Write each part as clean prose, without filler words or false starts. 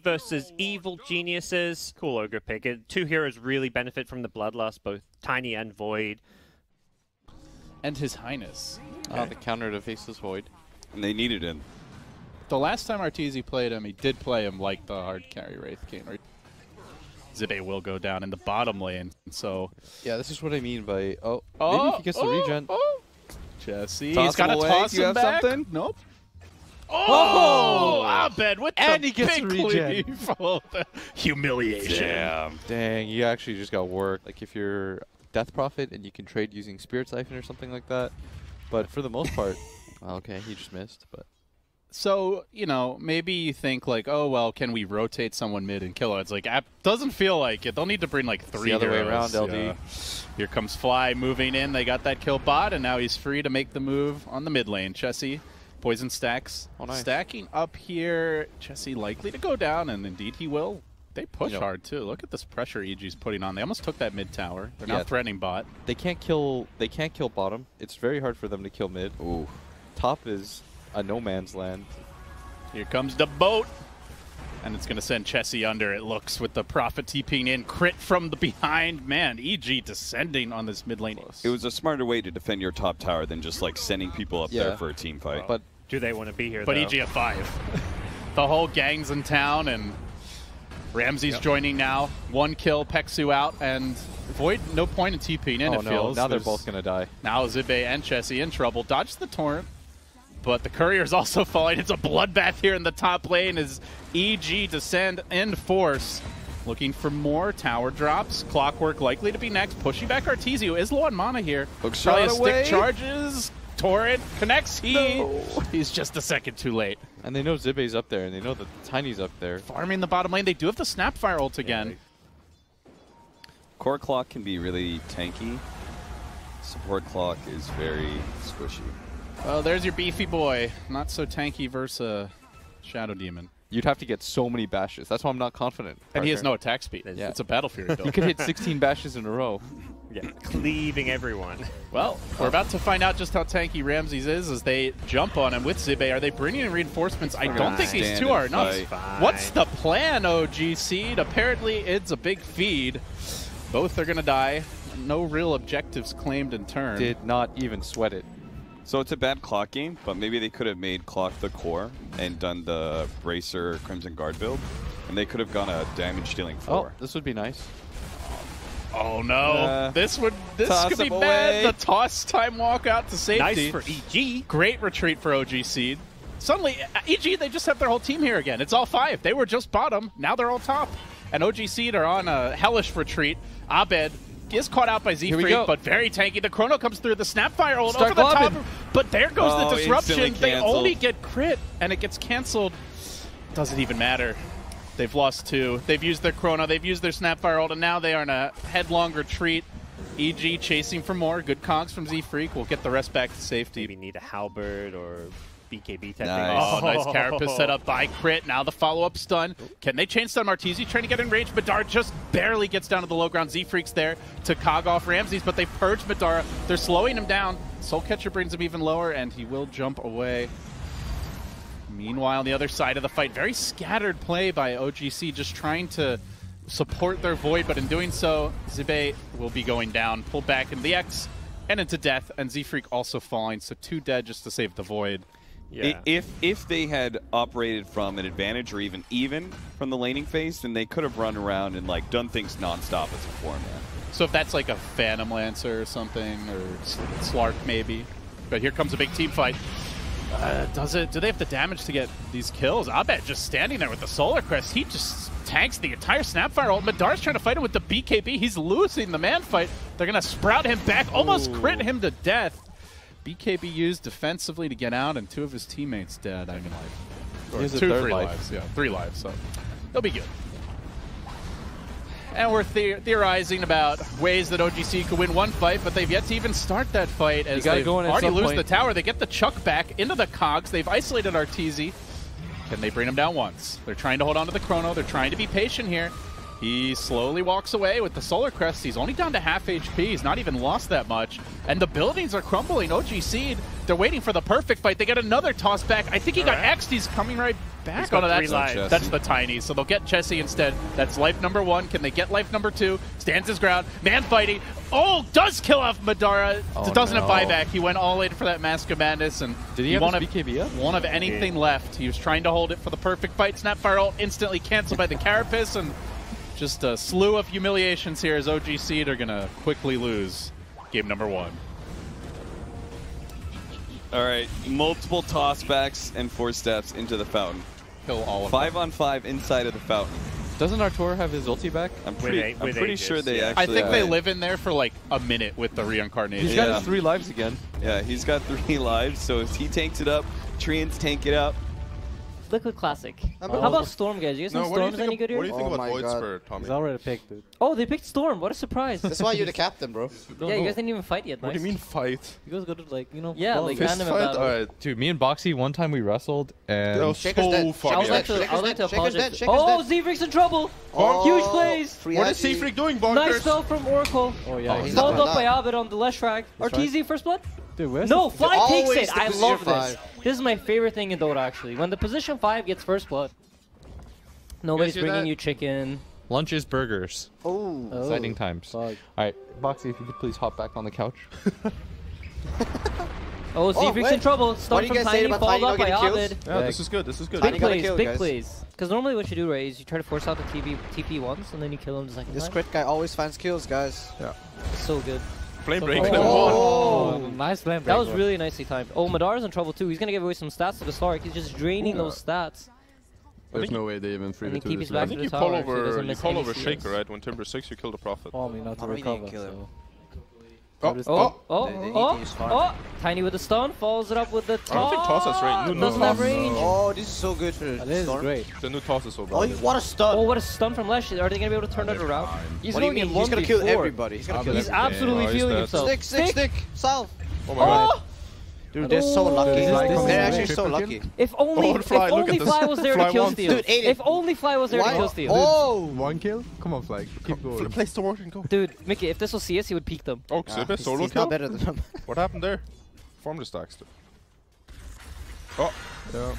versus evil geniuses. Cool ogre pick. Two heroes really benefit from the bloodlust, both Tiny and Void. And His Highness. Oh, the counter to Faceless Void. And they needed him. The last time Arteezy played him, he did play him like the hard carry Wraith King. Zibe will go down in the bottom lane, so... Yeah, this is what I mean by... maybe if he gets the regen. Jesse, Toss he's got to him away. toss Do you him have back. something? Nope. Oh! Abed with And the he gets big the regen. cleave. Oh, the humiliation. Damn. Dang, you actually just got work. Like if you're Death Prophet and you can trade using Spirit Siphon or something like that. But for the most part... well, okay, he just missed, but... So, you know, maybe you think like, oh, well, can we rotate someone mid and kill it? It's like, doesn't feel like it. They'll need to bring like 3 the other way heroes. around, LD. Yeah. Here comes Fly moving in. They got that kill bot, and now he's free to make the move on the mid lane. Chessie, poison stacks. Oh, nice. Stacking up here. Chessie likely to go down, and indeed he will. They push hard, too. Look at this pressure EG's putting on. They almost took that mid tower. They're now threatening bot. They can't kill bottom. It's very hard for them to kill mid. Ooh. Top is a no man's land. Here comes the boat. And it's going to send Chessie under, it looks, with the Prophet TPing in. Crit from the behind. Man, EG descending on this mid lane. It was a smarter way to defend your top tower than just like sending people up there for a team fight. But Do they want to be here, But though? EG at 5. The whole gang's in town, and Ramsey's joining now. 1 kill, Peksu out, and Void, no point in TPing in, oh it no, feels. now they're both going to die. Now Zibe and Chessie in trouble. Dodge the torrent. But the courier's also falling. It's a bloodbath here in the top lane as EG descend in force. Looking for more tower drops. Clockwork likely to be next. Pushing back Arteezy, who is low on mana here. Looks Probably a shot stick away. charges. Torrent connects. He's just a second too late. And they know Zibe's up there, and they know that Tiny's up there. Farming the bottom lane. They do have the Snapfire ult again. Core clock can be really tanky. Support clock is very squishy. Well, there's your beefy boy. Not so tanky versus a Shadow Demon. You'd have to get so many bashes. That's why I'm not confident. And he has partner. no attack speed. Yeah. It's a Battle Fury build. He could hit 16 bashes in a row. Yeah, cleaving everyone. Well, we're about to find out just how tanky Ramses is as they jump on him with Zibe. Are they bringing in reinforcements? I don't think these two are enough. What's the plan, OG.SEED? Apparently, it's a big feed. Both are going to die. No real objectives claimed in turn. Did not even sweat it. So it's a bad clock game, but maybe they could have made clock the core and done the Bracer Crimson Guard build, and they could have gone a damage dealing 4. Oh, this would be nice. Oh no! This could be bad. The toss time walk out to safety. Nice for EG. Great retreat for OG.SEED. Suddenly, EG, they just have their whole team here again. It's all 5. They were just bottom. Now they're all top. And OG.SEED are on a hellish retreat. Abed is caught out by Z-Freak, but very tanky. The Chrono comes through. The Snapfire ult over the top. But there goes the disruption. They only get crit, and it gets canceled. Doesn't even matter. They've lost 2. They've used their Chrono. They've used their Snapfire ult, and now they are in a headlong retreat. EG chasing for more. Good conks from Z-Freak. We'll get the rest back to safety. Maybe need a Halberd or BKB type Nice. thing. Oh, nice carapace set up by Crit. Now the follow-up stun. Can they chain stun Arteezy? Trying to get in range. Madara just barely gets down to the low ground. Z-Freak's there to cog off Ramses, but they purge Madara. They're slowing him down. Soul Catcher brings him even lower, and he will jump away. Meanwhile, on the other side of the fight, very scattered play by OG.SEED, just trying to support their Void, but in doing so, Zibe will be going down, pulled back into the X and into death, and Z-Freak also falling, so 2 dead just to save the Void. Yeah. If they had operated from an advantage or even from the laning phase, then they could have run around and like done things nonstop as a 4-man. So if that's like a Phantom Lancer or something, or Slark maybe. But here comes a big team fight. Do they have the damage to get these kills? Abed just standing there with the Solar Crest. He just tanks the entire Snapfire ult. Madara's trying to fight him with the BKB. He's losing the man fight. They're going to sprout him back, almost crit him to death. BKB used defensively to get out, and 2 of his teammates dead. I mean, like, or 2 3 lives. Yeah, 3 lives. So they'll be good. And we're theorizing about ways that OG.SEED could win one fight, but they've yet to even start that fight as they've already lose the tower. They get the Chuck back into the cogs. They've isolated Arteezy. Can they bring him down once? They're trying to hold on to the Chrono. They're trying to be patient here. He slowly walks away with the Solar Crest. He's only down to half HP. He's not even lost that much. And the buildings are crumbling. OG.SEED They're waiting for the perfect fight. They get another toss back. I think he got X'd. He's coming right back. He's got Oh, no, 3 lives. that's the Tiny. So they'll get Jesse instead. That's life number 1. Can they get life number 2? Stands his ground. Man fighting. Oh, does kill off Madara. Doesn't have buyback. He went all in for that Mask of Madness. And Did he have won't his BKB up? won't have anything left. He was trying to hold it for the perfect fight. Snapfire ult instantly canceled by the Carapace. And just a slew of humiliations here as OG.SEED are going to quickly lose game number 1. All right, multiple tossbacks and 4 steps into the fountain. Kill all of 5 on 5 inside of the fountain. Doesn't Artur have his ulti back? I'm pretty Aegis, sure they yeah. actually. I think they live in there for like a minute with the reincarnation. He's got his 3 lives again. Yeah, he's got 3 lives, so if he tanks it up, Treants tank it up. Liquid Classic. How about Storm, guys? You guys think Storm's any good here? What do you think about Void Spirit, Tommy? He's already picked, dude. Oh, they picked Storm. What a surprise. That's why you're the captain, bro. Yeah, you guys didn't even fight yet. What do you mean fight? You guys got to, like, you know, Yeah, like Fist anime fight? battle. Alright. Dude, me and Boxi, one time we wrestled, and That was Shaker's so dead. I funny. would like to, Shaker's I would like to dead, Shaker's apologize. dead, Shaker's Oh, dead. Z-Freak's in trouble. Oh, Huge plays. free What is Agi. Seafreak doing, Nice bonkers? spell from Oracle. Oh, yeah. he's Followed not up by gonna Abed on the left track. RTZ first blood? Dude, where's No, the... Fly takes Always it. the I position love this. 5. This is my favorite thing in Dota, actually. When the position 5 gets first blood, nobody's hear bringing that? you chicken. lunches, burgers. Oh. Exciting times. Fuck. All right, Boxi, if you could please hop back on the couch. Oh, Z-Freak's wait. in trouble. What Stun do you from guys say Tiny, about followed Tiny up by not getting Abed. Yeah, this is good. This is good. Tiny Big gotta plays, kill, big guys. plays. Because normally what you do, right, is you try to force out the TP once, and then you kill him the second This time. crit guy always finds kills, guys. So good. Flame So break. far. Flame wall. Oh, nice flame break. That was bro. really nicely timed. Oh, Madara's in trouble too. He's gonna give away some stats to the Stark. He's just draining those stats. There's no way they even And he 3v2 keeps this back I to think the you tower, call so he doesn't over. You miss call any over CS. Shaker, right? When Timber 6, you kill the Prophet. For me not to I really recover. didn't kill him. So. Oh, Tiny with the stun, follows it up with the toss. I don't think toss has range. No, Doesn't have range. Oh, this is so good for This is Storm. great. The new toss is so Oh, bad. what a stun. Oh, what a stun from Lesh. Are they going to be able to turn that around? He's What do you going mean? in He's gonna kill 1v4. everybody. He's gonna kill He's everybody. absolutely Oh, he's feeling dead. himself. Stick. Salve. Oh my god. Dude, they're so lucky. Is this the They're actually triple so kill? lucky. If only, Oh, Fly, if look only at this. Fly was there Fly to kill wants- steal. Dude, ate it. If only Fly was there to Why? kill steal. Oh! One kill? Come on, Flag. Keep going. Place the ward and go. Dude, mickey, if this was CS, he would peek them. Oh, Xippe, solo He's kill? not better than him. What happened there? Form the stacks. Oh. Yeah.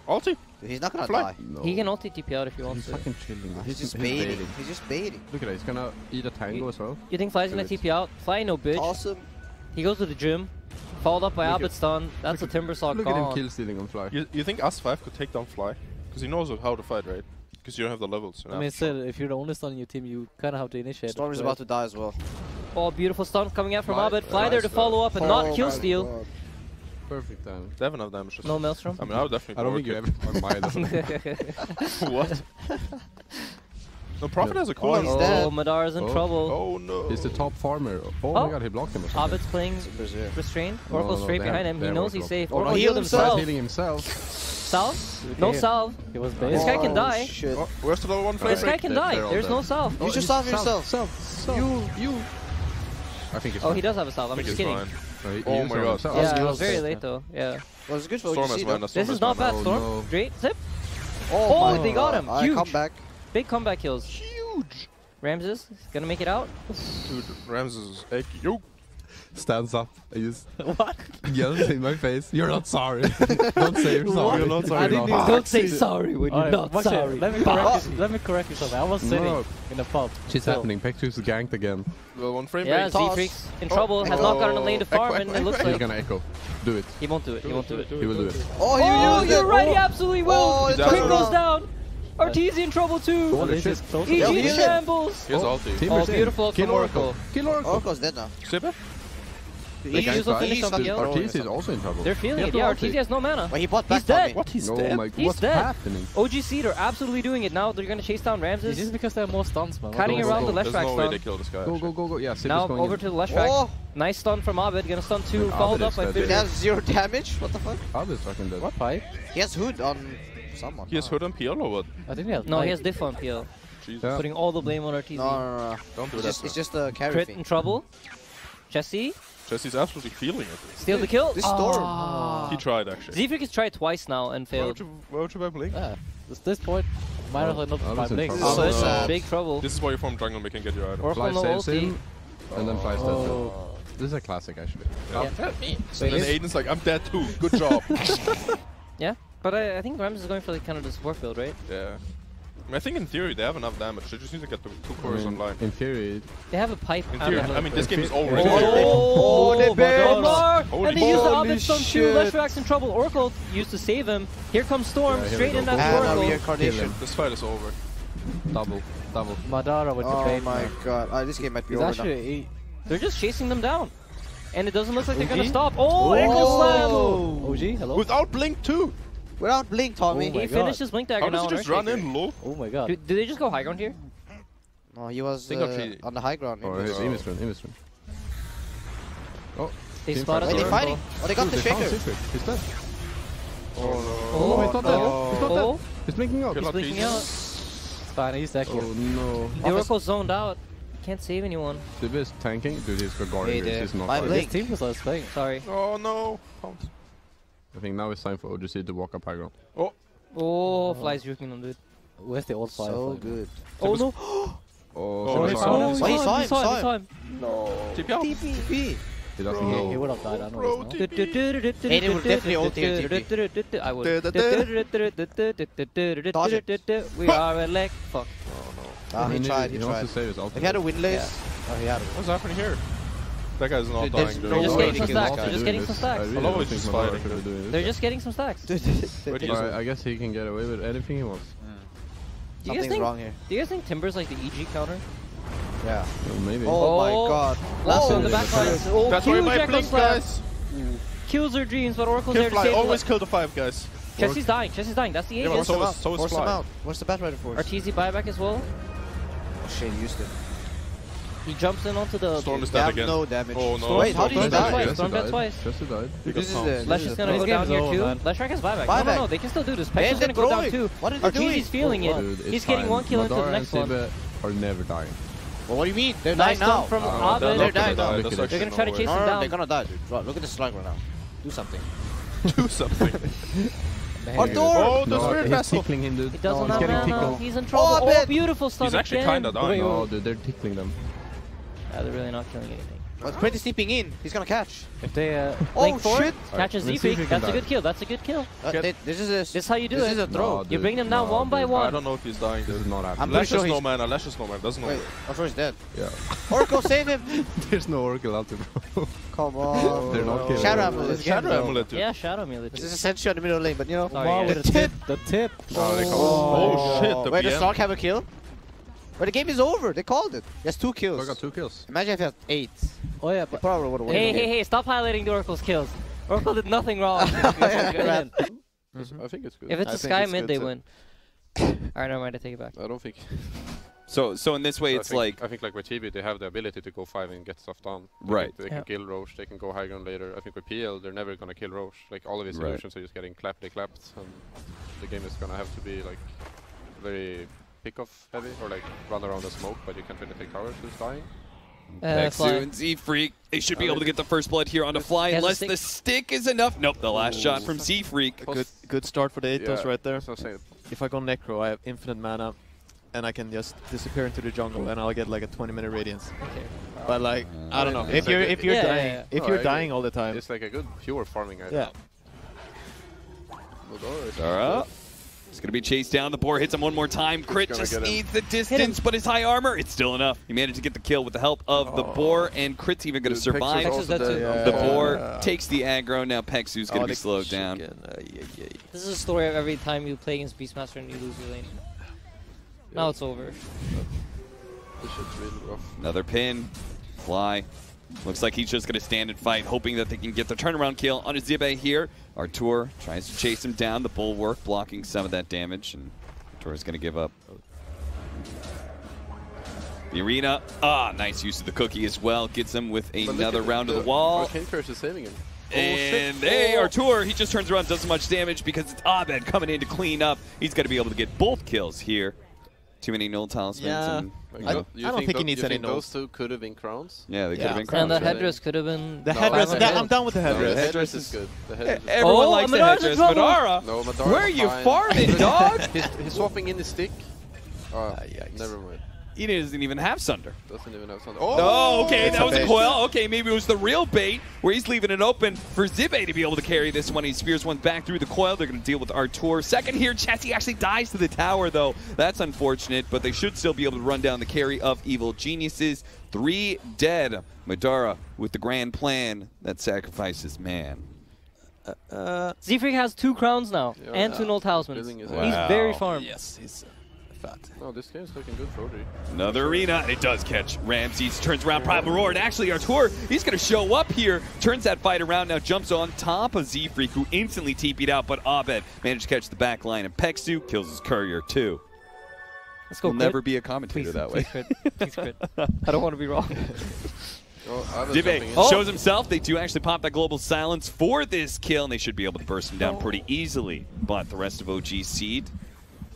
Ulti. Dude, he's not gonna Fly. die. No. He can ulti TP out if he wants He's to. fucking chilling. He's just baiting. He's just baiting. Look at that. He's gonna eat a tango as well. You think Fly's gonna TP out? Fly no bitch. Awesome. He goes to the gym, followed up by Look Abed stun. That's a Timber Saw Look at him gone. kill stealing on Fly. You think us 5 could take down Fly? Because he knows how to fight, right? Because you don't have the levels. I mean, still, if you're the only stun in your team, you kind of have to initiate. Storm is right? about to die as well. Oh, beautiful stun coming out from Nice, Abed. Fly there to nice follow up and Oh not kill my steal. God. Perfect time. They have enough damage. No Maelstrom. I mean, I would definitely I don't think you overkill. ever. What? No, Prophet has a cool Oh, he's Oh, dead. Madara's in Oh. trouble. Oh no. He's the top farmer. Oh, Oh. my god, he blocked him or something. Abed's playing Berserk. restrained. No, Oracle's no, straight they behind have- him. they He have knows he's Oracle. safe. Oh, no, Oracle he healed healed He's himself. healing himself. Salve? No salve. He was This guy can die. Shit. Oh, where's the level 1 flame This guy break? can They're die. all There's dead. no salve. Use your salve yourself. Self. You. I think it's Oh, fine. he does have a salve. I I'm think just it's kidding. fine. No, he Oh used my it on god. himself. Yeah, it Storm was very is late though. Yeah. Well, it's good for Storm OG.SEED, is though. mana. This is not bad, Oh, Storm. no. Great. Zip. Oh, Oh, my they got God. him. I Huge. come back. Big comeback kills. Huge. Ramses gonna make it out. Dude, Ramses is egg. Yo. Stands up and just What? yells in my face. You're not sorry. Don't say you're sorry. You're not sorry. I didn't Fuck. Don't say sorry when you're not Boxi, sorry. Let me correct you something. I was sitting No. in a pub. Shit's happening. Pectus ganked again. Level 1 frame Yeah, break. Z-Freak's in trouble. Has not gotten a lane to farm, and it looks He's like gonna echo. Do it. he won't do it. He won't do it. He will do it. Oh, Oh, used you're it. right. He absolutely will. Oh, it's Quick down. goes down. Arteezy in trouble too. Holy shit. EG Yeah, he is. shambles. Here's ulti. Timber's Oh, in. beautiful Kill from Oracle. Kill Oracle. Oracle's dead now. Xippe? He They used to ganked finish back. on Dude, kill. Ortiz is also in trouble. They're feeling He it. has Yeah, no Arteezy ulti. has no mana. But he bought back He's dead. Tommy. What? He's No, dead? my, He's what's dead. happening? OG.SEED are absolutely doing it now. They're gonna chase down It's Ramses. just because they have more stuns, man. Cutting Go, around go, the go. left There's track no way stun. they kill this guy. Go, go, go, go. Yeah, Sid Now is going over in. to the left track. Oh, Nice stun from Abed. Gonna stun two. Wait, Followed Abed up is by dead. dude, he Fibber. has 0 damage? What the fuck? Abed's fucking dead. What? Pipe? He has hood on someone. He has hood and PL or what? I think he has No, he pipe. has diff on PL. Jesus. Yeah. Putting all the blame on Arteezy. No. Don't do It's that. just a carry Crit thing. in trouble. Jesse Jesse's absolutely feeling it. steal the kill. This Storm. He tried actually. Z-Freak has tried twice now and Why failed. would you buy Blink? Yeah. At this point, might as well not I was five in links. trouble. Oh, So this sad. is big trouble. This is why you form jungle, we can get your item. Oracle Fly no saves ulti. him, and then Fly's dead. Oh. This is a classic, actually. Yeah. And then Aiden's like, I'm dead too. Good job. Yeah, but I think Rams is going for like kind of the support build, right? Yeah. I mean, I think in theory they have enough damage. They just need to get the 2 cores online. In theory, They have a pipe. In theory, I mean, this game is over. Oh, they bailed. Holy and they used the holy Abed Stone too. shit. Leshrax's in trouble. Oracle used to save him. Here comes Storm, Yeah, here straight we in go. that And a Oracle. reincarnation. This fight is over. double. Madara with the Oh bait. my god. This game might be He's over actually they're just chasing them down. And it doesn't look like they're gonna OG? stop. Oh, ankle slam! Oh. OG, hello? Without Blink too. Without Blink, Tommy. He Oh my finished his Blink Dagger How now does he on just run Earthshaker. in low? Oh my god. Did they just go high ground here? No, he was Think of cheating. on the high ground. Or his Emis run. Oh, They Team spotted fight. Wait, the they're Oracle. fighting. Oh, they got the shaker. He's dead. Oh, he's not dead. He's not oh, dead. He's blinking out. Good he's luck, blinking Jesus. out. It's fine, he's that Oh no. The Oracle's zoned out. Can't save anyone. Dude is tanking. Dude, he's got guarding. Hey, He's not my fighting. Blink. team was last playing. Sorry. Oh no. I think now it's time for OG.SEED to walk up high ground. Oh, Fly's juking them, dude. Where's the old Fly? So good. Oh no! Oh, he sorry. saw him. Oh, he saw him, He saw him. No. TP out. TP. He doesn't He know. would have died anyways, Bro, no? Aiden would definitely ult here, I would. Dodge We are a leg. Fuck. Ah, he tried, he He wants tried. to save his If ultimate. he had a win lace, oh, he had it. What's happening here? That guy's not Dude, dying. there's dude. no They're just way getting he some kills stacks. this They're just getting some stacks. I I love really how he's think just Madara fighting. should be doing this. They're just getting some stacks. Where do you I guess he can get away with anything he wants. Do you guys Something's think? wrong here. Do you guys think Timber's like the EG counter? Yeah. Well, maybe. Oh my Oh. god. Last Oh, on the back line. Oh, That's why huge my echo Blink, slam. guys. Kills their dreams, but Oracle's Kill there to Fly. save Always them. kill the 5 guys. Chelsea's dying. Chelsea's dying. That's the Yeah, aim. but Force so him is- out. so is Force him Fly. out. What's the bat rider for? Arteezy buyback as well. Oh shit, he used it. He jumps in onto the. Storm is They dead have again. no damage. Oh no. Wait, how did he Storm die? twice. Storm dead twice. Just died. This is the. Lesh is gonna This go down game's here over, too. man. Leshrac has buyback. Buyback. No, they can still do this. Man, Pex's they're gonna go down throwing. too. What are they doing? Arteezy's feeling it. Dude, it's He's getting fine. 1 kill into the Madara next and one. Sibe are never dying. Well, what do you mean? They're Nice dying now. dump from They're Abed. They're not dying gonna now. die. That's They're actually gonna try to no chase way. him down. They're gonna die, dude. Right, look at the slug right now. Do something. Do something. Arthur! Oh, the No, spirit he's vessel. tickling him, dude. He doesn't he's have getting mana. tickled. He's in trouble. Oh, Oh, Abed. beautiful stun He's actually again. kinda dying. No, dude, they're tickling them. Yeah, they're really not killing anything. But Quint is sleeping in. He's gonna catch. If they, Blink Oh forward, shit! catches Let's see if he Z-Freak. can That's a die. good kill. That's a good kill. This is a. This is how you do This it. is a throw. No, You dude, bring them down no, one by dude. I one. don't know if he's dying. This is not I'm happening. pretty Lash sure is he's. no mana. Lash is no mana. Doesn't Wait, work. Arthur is dead. Yeah. Oracle, save him! There's no Oracle out there, bro. Come on. They're not killing Shadow him. Amulet. Shadow Amulet, dude. Yeah, Shadow Amulet. This is essentially on the middle lane, but you know. Sorry, Wow, guys. with the tip. The tip. No, they can't. Oh shit, the Wait, does BM. Stark have a kill? But the game is over. They called it. He has 2 I kills. got 2 kills. Imagine if he had 8. Oh yeah, He but probably would have won. Hey, the hey, game. hey, stop highlighting the Oracle's kills. Oracle did nothing wrong. Right. I think it's good. If it's I a think Sky it's mid, good they too. win. Alright, never mind, I take it back. I don't think. So in this way, it's like I think like with TB, they have the ability to go 5 and get stuff done. Right. They can kill Roche, they can go high ground later. I think with PL, they're never gonna kill Roche. Like all of his Right. solutions are just getting clapped, and the game is gonna have to be like very pick-off heavy or like run around the smoke, but you can't really take towers who's dying. Pexu Fly. and Z-Freak. They should be able to get the first blood here on the fly He has a unless stick. the stick is enough. Nope, the last shot from Z-Freak. Good start for the Atos right there. So say If I go Necro, I have infinite mana, and I can just disappear into the jungle, and I'll get like a 20-minute radiance. Okay. But like, I don't know. It's If you're Yeah, dying, yeah, yeah. if No, you're I dying agree. all the time, it's like a good pure farming item. yeah. Zara. It's going to be chased down. The boar hits him one more time. Crit gonna just get him. needs the distance, but his high armor, it's still enough. He managed to get the kill with the help of the boar, and Crit's even going to Dude, survive. Pexu's also Pexu's dead. The boar takes the aggro. Now Pexu's going to be slowed down. This is a story of every time you play against Beastmaster and you lose your lane. Now it's over. This shit's really rough. Another pin. Fly. Looks like he's just going to stand and fight, hoping that they can get the turnaround kill on Zibe here. Artur tries to chase him down. The bulwark blocking some of that damage, and Artur is going to give up. The arena. Nice use of the cookie as well. Gets him with But look another at round of the wall. Arcane Curse is saving him. And hey, Artur, he just turns around, does so much damage because it's Abed coming in to clean up. He's going to be able to get both kills here. Too many null talismans. Yeah. And, Like, I you don't think he tho- needs you any think nulls. those two could have been crowns? yeah, they could Yeah. have been And crowns. the right? headdress could have been. The headdress. 500. I'm down with the No, the headdress. headdress is good. The headdress is Everyone Oh, likes the Madara's in headdress. trouble. Madara, No, Madara's where are you fine. farming, dog? He's swapping in his stick. Yikes. Never mind. He doesn't even have Sunder. Doesn't even have Sunder. Oh, okay, It's that a was a bait. coil. Okay, maybe it was the real bait where he's leaving it open for Zibe to be able to carry this one. He spears one back through the coil. They're going to deal with Artur. Second here, Chessie actually dies to the tower, though. That's unfortunate, but they should still be able to run down the carry of Evil Geniuses. 3 dead. Madara with the grand plan that sacrifices man. Z-Freak has 2 crowns now and 2 null talismans. Building is He's very farmed. Yes, he's fat. No, this game's looking good for OG. Another arena, and it does catch Ramses. Turns around Primal Roar, and actually Artur, he's going to show up here. Turns that fight around, now jumps on top of Z-Freak, who instantly TP'd out, but Abed managed to catch the back line, and Peksu kills his courier too. Let's go. He'll never be a commentator Please, that way. Please crit. Please crit. I don't want to be wrong. Zibe shows himself. They do actually pop that global silence for this kill, and they should be able to burst him down pretty easily. But the rest of OG.SEED,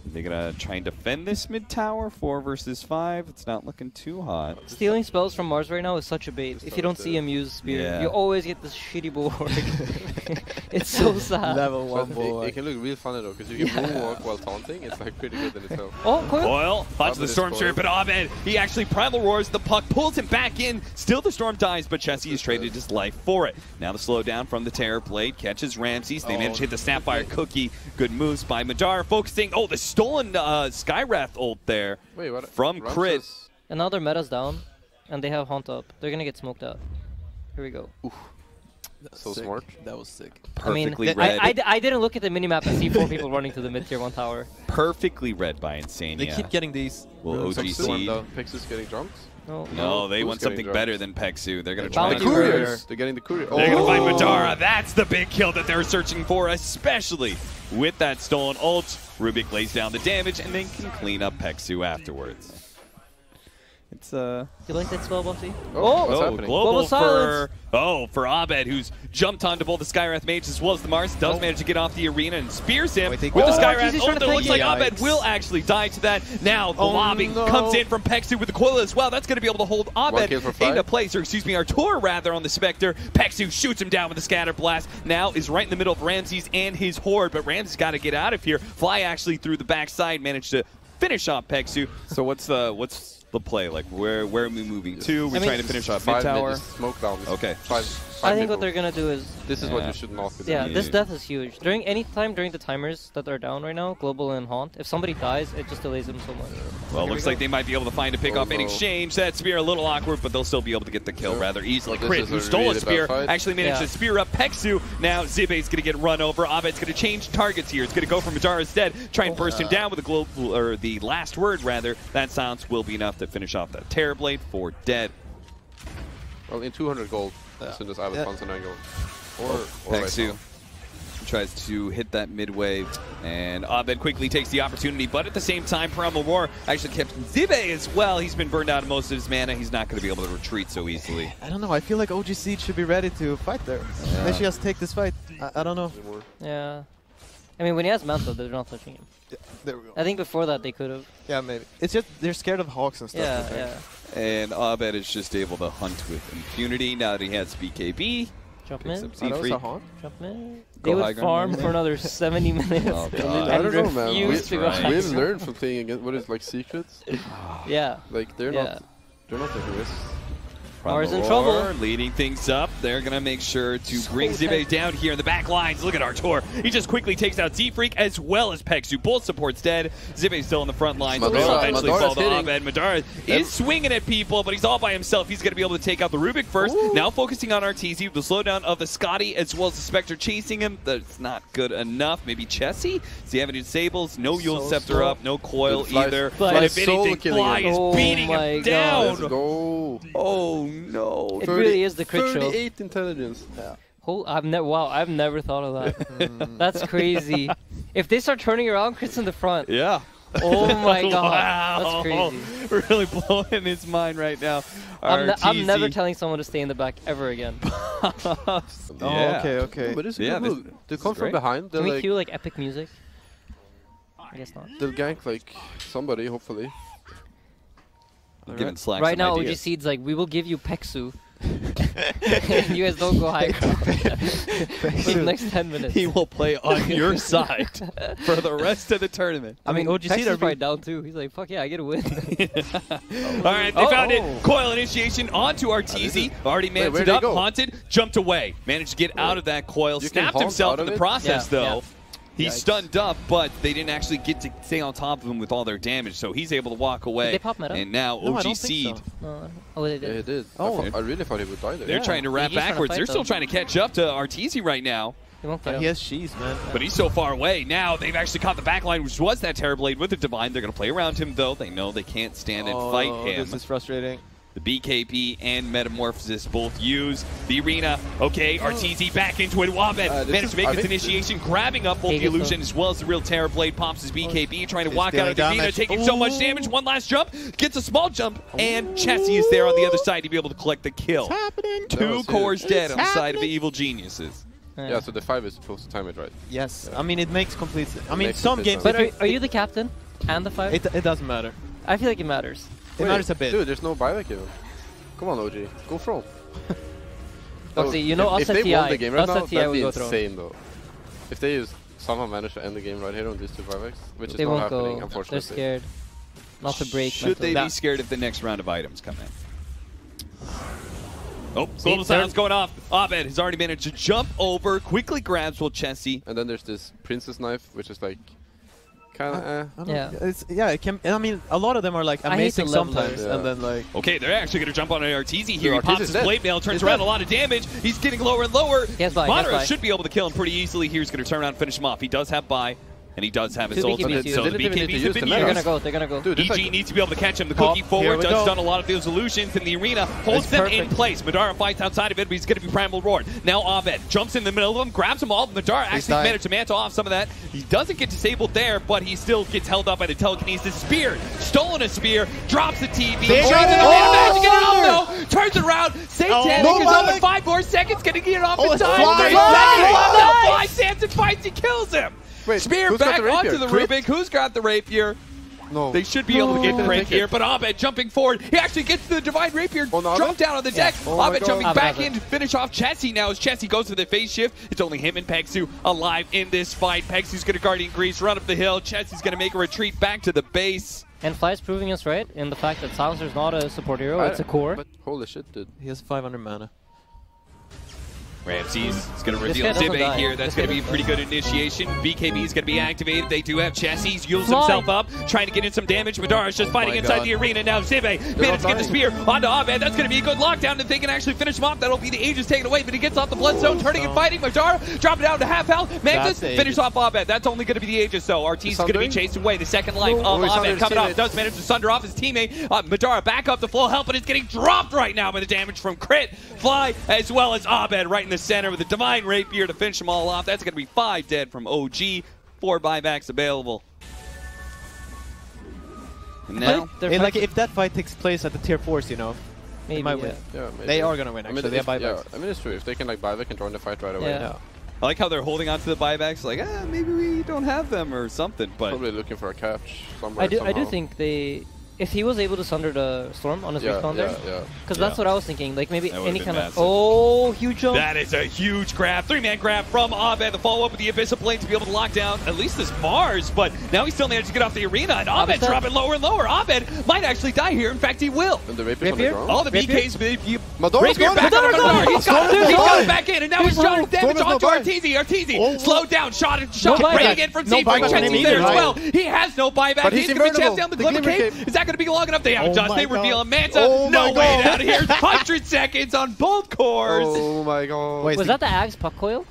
they're going to try and defend this mid tower. 4 versus 5. It's not looking too hot. Stealing spells from Mars right now is such a bait. If you don't see him use Spear, you always get this shitty bulwark. It's so sad. Level 1 bulwark. It can look real funny though, because you can moonwalk while taunting. It's like pretty good in itself. Oh, coil. Coil finds the Storm Spirit, but Abed, he actually Primal Roars the puck, pulls him back in. Still the Storm dies, but Chessie has traded his life for it. Now the slowdown from the Terror Blade catches Ramses. They manage to hit the Snapfire Cookie. Good moves by Madara, focusing. Oh, the stolen Skywrath ult there. Wait, what? From Crit. And now their meta's down, and they have Haunt up. They're gonna get smoked out. Here we go. So smart. That was sick. Perfectly read. I didn't look at the minimap and see 4 people running to the mid-tier 1 tower. Perfectly read by iNSaNiA. They keep getting these. Will OG.SEED. Pexu's getting jumped? No, they want something better than Peksu. They're going to try the couriers. They're getting the courier. They're going to find Madara. That's the big kill that they're searching for, especially with that stolen ult. Rubik lays down the damage and then can clean up Peksu afterwards. It's You like that spell, Boxi? What's happening? Global silence. for Abed, who's jumped onto both the Skywrath Mage as well as the Mars. Does manage to get off the arena and spears him with the Skywrath. It looks like Abed will actually die to that. Now the lobbing comes in from Peksu with the coil as well. That's going to be able to hold Abed into place, or excuse me, Artur rather, on the Spectre. Peksu shoots him down with a Scatter Blast. Now is right in the middle of Ramses and his Horde, but Ramses got to get out of here. Fly actually through the backside managed to finish off Peksu. So what's the play? Like, where are we moving to? We're trying to finish off mid tower. Smoke down. Okay. I think what they're gonna do is this is what you should not be doing. Yeah, this death is huge. Any time during the timers that are down right now, Global and Haunt, if somebody dies, it just delays them so much. Well, looks like they might be able to find a pick off in exchange. That spear a little awkward, but they'll still be able to get the kill rather easily. Crit, who stole a spear, actually managed to spear up Peksu. Now Zibe's gonna get run over. Abed's gonna change targets here. It's gonna go for Madara's dead. Try and burst him down with the global, or the last word rather. That silence will be enough to finish off that Terror Blade for dead. Well, in 200 gold, as soon as Abed finds an angle. Peksu tries to hit that mid wave, and Abed quickly takes the opportunity, but at the same time, Primal Roar actually kept Zibe as well. He's been burned out of most of his mana. He's not going to be able to retreat so easily. I don't know. I feel like OG.SEED should be ready to fight there. They should just take this fight. I don't know. Yeah. I mean, when he has Mantle, they're not touching him. Yeah, there we go. I think before that they could have. Yeah, maybe. It's just they're scared of Hawks and stuff. Yeah. And Abed is just able to hunt with impunity now that he has BKB. Jump Picks in. up Z-Freak. Jump in. Go They would farm for another 70 minutes. I don't know, man. We've to learned from playing against what is like secrets. Yeah. Like they're not taking risks. Mars in trouble. Leading things up. They're going to make sure to bring Zibe down here in the back lines. Look at Artur. He just quickly takes out Z-Freak as well as Peksu. Both supports dead. Zibe's still in the front lines. They'll eventually fall to Abed. Madara is swinging at people, but he's all by himself. He's going to be able to take out the Rubik first. Now focusing on RTZ with the slowdown of the Scotty as well as the Spectre chasing him. That's not good enough. Maybe Chessie? Does he have any disables? No Yule Scepter up. No coil either. And if anything, Fly is beating him down. Let's go. Oh no. It really is the crit show. 38 intelligence. Yeah. Wow, I've never thought of that. That's crazy. If they start turning around, Crit's in the front. Yeah. Oh my god. Wow. That's crazy. Really blowing his mind right now. I'm never telling someone to stay in the back ever again. Yeah. Okay. But it's a good move. They come from behind. Can we cue like epic music? I guess not. They'll gank like somebody, hopefully. Giving Slack right now, ideas. OG.SEED's like, we will give you Peksu You guys don't go high ground for the next 10 minutes. He will play on your side for the rest of the tournament. I mean, OG.SEED are right down too. He's like, fuck yeah, I get a win. All right, they found it. Coil initiation onto Arteezy. Already managed up, haunted, jumped away. Managed to get out of that coil. Snapped himself in the process, though. He's stunned up, but they didn't actually get to stay on top of him with all their damage, so he's able to walk away. Did they pop meta? And now OG.SEED. Oh, they did. Yeah, he did. Oh, I really thought he would die there. They're trying to wrap backwards. They're still trying to catch up to Arteezy right now. He has cheese, man. But he's so far away. Now they've actually caught the back line, which was that Terrorblade with the Divine. They're going to play around him, though. They know they can't stand and fight him. This is frustrating. The BKB and Metamorphosis both use the arena. Okay, Arteezy back into it. Wabed managed to make his initiation, grabbing up both the illusion as well as the real Terrorblade. Pops his BKB, trying to walk out of the arena, taking so much damage. One last jump, gets a small jump, and Chessie is there on the other side to be able to collect the kill. Two cores dead on the side of the Evil Geniuses. Yeah, so the 5 is supposed to time it right. Yes, I mean, it makes complete sense. I mean, some games... But are you the captain and the 5? It doesn't matter. I feel like it matters. It matters a bit. Dude, there's no buyback even. Come on, OG. Go throw. Boxi, you know us at TI. If they won the game right now, that'd be throw. insane though. If they somehow manage to end the game right here on these 2 buybacks, which is not happening, unfortunately. They're scared not to break. Should they be scared if the next round of items come in? Oh, Global Silence going off. Abed has already managed to jump over, quickly grabs Chessie. And then there's this Princess Knife, which is like kind of it can. I mean, a lot of them are like amazing sometimes, and then like. Okay, they're actually going to jump on Arteezy here. He pops his blade mail, turns around, a lot of damage. He's getting lower and lower. Monero should be able to kill him pretty easily. He's going to turn around and finish him off. He does have buy. And he does have his ultimate, so the BKBs have been used. They're gonna go. Dude, EG needs to be able to catch him. The cookie forward does stun a lot of those illusions in the arena, holds them in place. Madara fights outside of it, but he's going to be Primal Roar. Now Abed jumps in the middle of them, grabs them all. Madara actually managed to mantle off some of that. He doesn't get disabled there, but he still gets held up by the telekinesis. Spear, stolen a spear, drops the TV, turns it around. Satanic is up in 5 more seconds, going to get it off in time. Fly Samson fights, he kills him. Wait, Spear back onto the Rubik. Who's got the Rapier? No. They should be able to get the Rapier, but Abed jumping forward. He actually gets the Divine Rapier, drop down on the deck. Abed jumping back in to finish off Chessie now as Chessie goes to the phase shift. It's only him and Pegsu alive in this fight. Pegsu's going to Guardian Grease, run up the hill. Chessie's going to make a retreat back to the base. And Fly's proving us right in the fact that Silencer's not a support hero, it's a core. But holy shit, dude. He has 500 mana. Ramses is going to reveal Zibe here. That's going to be a pretty good initiation. BKB is going to be activated. They do have Chessie. He's heals himself up, trying to get in some damage. Madara's just fighting inside the arena. Now Zibe managed to get the spear onto Abed. That's going to be a good lockdown. If they can actually finish him off, that'll be the Aegis taken away. But he gets off the Bloodstone, turning and fighting. Madara dropping down to half health. Magnus finish off Abed. That's only going to be the Aegis, though. Arteezy is going to be chased away. The second life of Abed coming off. Does manage to sunder off his teammate. Madara back up to full health, but it's getting dropped right now by the damage from Crit, Fly, as well as Abed right in the center with the Divine Rapier to finish them all off. That's going to be 5 dead from OG. 4 buybacks available. And now, like if that fight takes place at the tier 4s, you know, maybe, they might win. Yeah, maybe. They are going to win, actually. They have buybacks. I mean, it's true. If they can like buyback and join the fight right away. Yeah. I like how they're holding on to the buybacks, like, maybe we don't have them or something. But probably looking for a catch somewhere. I do think they... If he was able to sunder the Storm on his respawn there, because that's what I was thinking, like maybe any kind of... Oh, huge jump. That is a huge grab. 3-man grab from Abed. The follow-up with the Abyssal Blade to be able to lock down at least this Mars, but now he still managed to get off the arena, and Abed dropping lower and lower. Abed might actually die here. In fact, he will. And the Rapier's on the ground? All the BKs... Rapier back on Madara. He's got it back in, and now he's trying to damage onto Arteezy. Arteezy slowed down, shot, bringing in from Zebra. Chessie's there as well. He has no buyback. He's going to be chased down the Glimmer Cave. Is that going to be long enough? They have they reveal a Manta. No way out of here. 100 seconds on both cores. Oh my god. Wait, was that the Ags puck coil?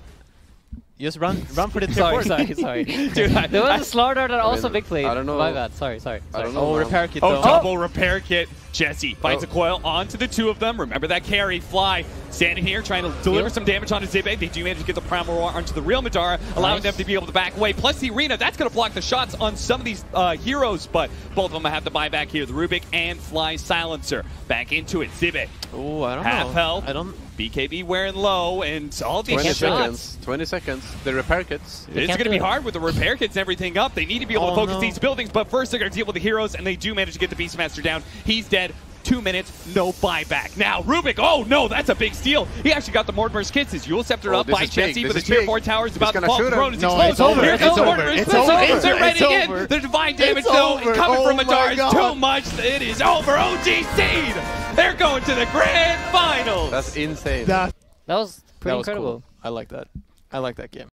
Just run for the tier 4. Sorry. Dude, there was a Slaughter that also big played. I don't know. My bad. Sorry. I don't know. Repair kit. Double repair kit. Chessie finds a coil onto the 2 of them. Remember that carry. Fly standing here trying to deliver some damage onto Zibe. They do manage to get the Primal Roar onto the real Madara, allowing them to be able to back away. Plus the arena, that's going to block the shots on some of these heroes, but both of them have the buyback here. The Rubik and Fly Silencer. Back into it. Zibe. Oh, I don't know. Half health. I don't... BKB wearing low, and all these 20 shots. seconds. 20 seconds. The repair kits. It's going to be hard with the repair kits and everything up. They need to be able to focus these buildings, but first they're going to deal with the heroes, and they do manage to get the Beastmaster down. He's dead. 2 minutes, no buyback. Now, Rubik, oh no, that's a big steal. He actually got the Mortimer's kits. His Yule Scepter up by Jesse, but the tier 4 tower is about to fall. The throne is explosive. Here comes Mortimer's. They're ready again. The divine damage, though, coming from Madar is too much. It is over. OG.SEED! They're going to the grand finals. That's insane. That was pretty incredible. Cool. I like that. I like that game.